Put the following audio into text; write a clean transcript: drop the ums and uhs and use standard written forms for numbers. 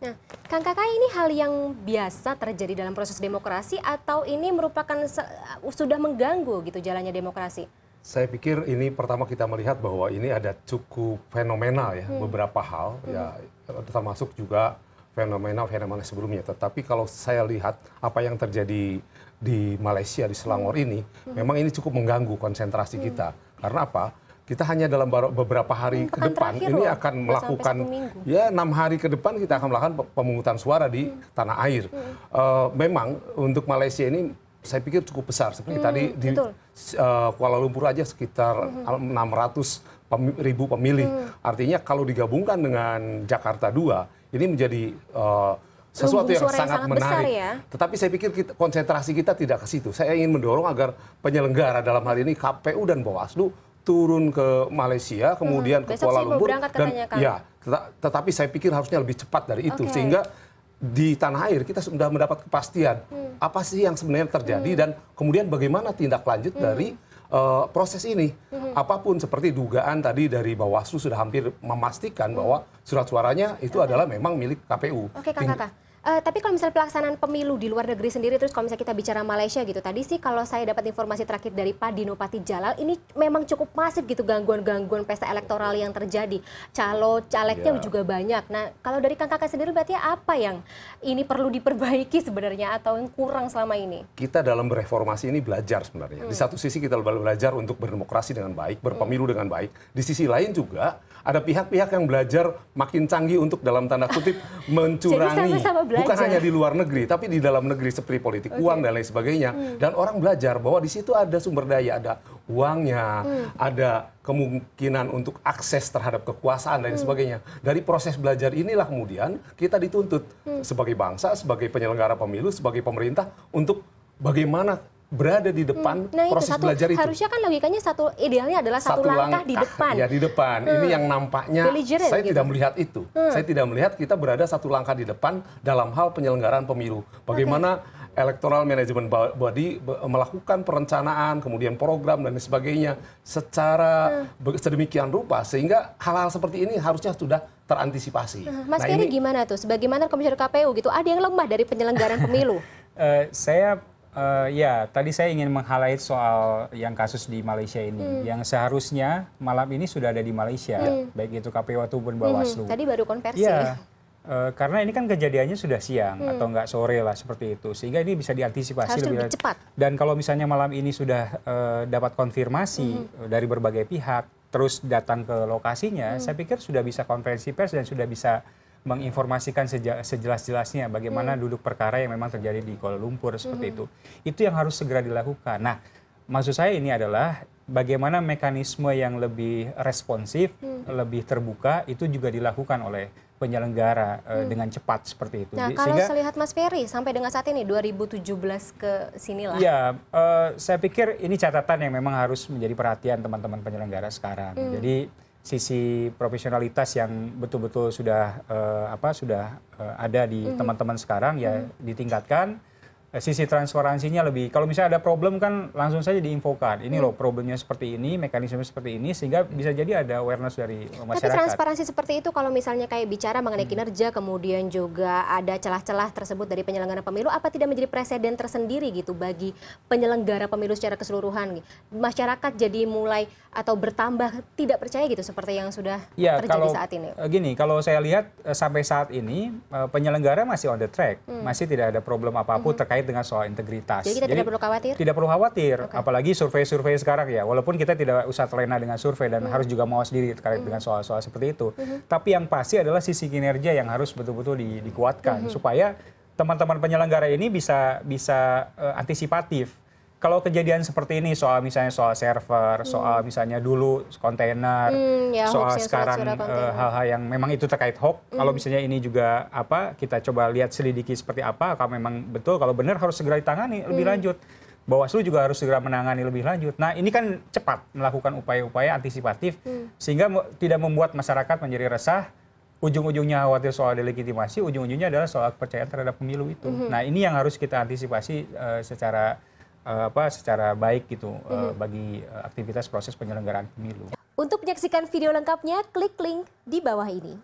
Nah, Kang Kakak, ini hal yang biasa terjadi dalam proses demokrasi atau ini merupakan sudah mengganggu gitu jalannya demokrasi? Saya pikir ini pertama kita melihat bahwa ini ada cukup fenomenal ya, beberapa hal ya, termasuk juga fenomena sebelumnya. Tetapi kalau saya lihat apa yang terjadi di Malaysia, di Selangor ini, memang ini cukup mengganggu konsentrasi kita. Karena apa? Kita hanya dalam beberapa hari ke depan ini akan melakukan, ya 6 hari ke depan kita akan melakukan pemungutan suara di tanah air. Memang untuk Malaysia ini saya pikir cukup besar, seperti tadi di Kuala Lumpur aja sekitar 600.000 pemilih. Artinya kalau digabungkan dengan Jakarta 2, ini menjadi sesuatu yang sangat menarik. Ya? Tetapi saya pikir konsentrasi kita tidak ke situ. Saya ingin mendorong agar penyelenggara dalam hal ini KPU dan Bawaslu turun ke Malaysia, kemudian ke Kuala Lumpur. Tetapi saya pikir harusnya lebih cepat dari itu, sehingga di tanah air kita sudah mendapat kepastian apa sih yang sebenarnya terjadi dan kemudian bagaimana tindak lanjut dari proses ini. Apapun seperti dugaan tadi dari Bawaslu sudah hampir memastikan bahwa surat suaranya itu adalah memang milik KPU. Oke, Kang. Tapi kalau misalnya pelaksanaan pemilu di luar negeri sendiri, terus kalau misalnya kita bicara Malaysia gitu, tadi sih kalau saya dapat informasi terakhir dari Pak Dino Patijalal, ini memang cukup masif gitu gangguan-gangguan pesta elektoral yang terjadi. Calegnya juga banyak. Nah, kalau dari Kang Kakak sendiri berarti apa yang ini perlu diperbaiki sebenarnya atau yang kurang selama ini? Kita dalam bereformasi ini belajar sebenarnya. Di satu sisi kita belajar untuk berdemokrasi dengan baik, berpemilu dengan baik. Di sisi lain juga ada pihak-pihak yang belajar makin canggih untuk dalam tanda kutip mencurangi. Bukan hanya di luar negeri, tapi di dalam negeri seperti politik uang dan lain sebagainya. Dan orang belajar bahwa di situ ada sumber daya, ada uangnya, ada kemungkinan untuk akses terhadap kekuasaan dan lain sebagainya. Dari proses belajar inilah kemudian kita dituntut sebagai bangsa, sebagai penyelenggara pemilu, sebagai pemerintah untuk bagaimana berada di depan proses belajar itu. Harusnya kan logikanya idealnya adalah satu langkah di depan. Ya, di depan. Ini yang nampaknya saya tidak melihat itu. Saya tidak melihat kita berada satu langkah di depan dalam hal penyelenggaraan pemilu. Bagaimana Electoral Management Body melakukan perencanaan, kemudian program dan sebagainya secara sedemikian rupa sehingga hal-hal seperti ini harusnya sudah terantisipasi. Mas Ferry gimana tuh? Sebagaimana Komisioner KPU gitu, ada yang lemah dari penyelenggaraan pemilu? Tadi saya ingin meng-highlight soal yang kasus di Malaysia ini, yang seharusnya malam ini sudah ada di Malaysia, baik itu KPU ataupun Bawaslu. Tadi baru konversi. Ya, karena ini kan kejadiannya sudah siang atau nggak sore lah seperti itu, sehingga ini bisa diantisipasi lebih cepat. Dan kalau misalnya malam ini sudah dapat konfirmasi dari berbagai pihak, terus datang ke lokasinya, saya pikir sudah bisa konferensi pers dan sudah bisa menginformasikan sejelas-jelasnya bagaimana duduk perkara yang memang terjadi di Kuala Lumpur seperti itu. Itu yang harus segera dilakukan. Nah, maksud saya ini adalah bagaimana mekanisme yang lebih responsif, lebih terbuka itu juga dilakukan oleh penyelenggara dengan cepat seperti itu. Nah, kalau melihat Mas Ferry sampai dengan saat ini 2017 ke sinilah. Ya, saya pikir ini catatan yang memang harus menjadi perhatian teman-teman penyelenggara sekarang. Jadi sisi profesionalitas yang betul-betul sudah ada di teman-teman sekarang ya ditingkatkan. Sisi transparansinya lebih, kalau misalnya ada problem kan langsung saja diinfokan. Ini loh problemnya seperti ini, mekanisme seperti ini, sehingga bisa jadi ada awareness dari masyarakat. Tapi transparansi seperti itu kalau misalnya kayak bicara mengenai kinerja, kemudian juga ada celah-celah tersebut dari penyelenggara pemilu, apa tidak menjadi presiden tersendiri gitu bagi penyelenggara pemilu secara keseluruhan? Masyarakat jadi mulai atau bertambah tidak percaya gitu seperti yang sudah terjadi saat ini? Gini, kalau saya lihat sampai saat ini penyelenggara masih on the track, masih tidak ada problem apapun terkait dengan soal integritas. Jadi kita tidak perlu khawatir? Tidak perlu khawatir, apalagi survei-survei sekarang ya. Walaupun kita tidak usah terlena dengan survei dan harus juga mawas diri terkait dengan soal-soal seperti itu. Tapi yang pasti adalah sisi kinerja yang harus betul-betul dikuatkan supaya teman-teman penyelenggara ini bisa antisipatif. Kalau kejadian seperti ini misalnya soal server, soal misalnya dulu kontainer, soal sekarang hal-hal yang memang itu terkait hoax. Kalau misalnya ini juga kita coba lihat selidiki seperti apa, kalau memang betul, kalau benar harus segera ditangani lebih lanjut. Bawaslu juga harus segera menangani lebih lanjut. Nah, ini kan cepat melakukan upaya-upaya antisipatif sehingga tidak membuat masyarakat menjadi resah. Ujung-ujungnya khawatir soal delegitimasi, ujung-ujungnya adalah soal kepercayaan terhadap pemilu itu. Nah, ini yang harus kita antisipasi secara baik gitu bagi aktivitas proses penyelenggaraan pemilu. Untuk menyaksikan video lengkapnya, klik link di bawah ini.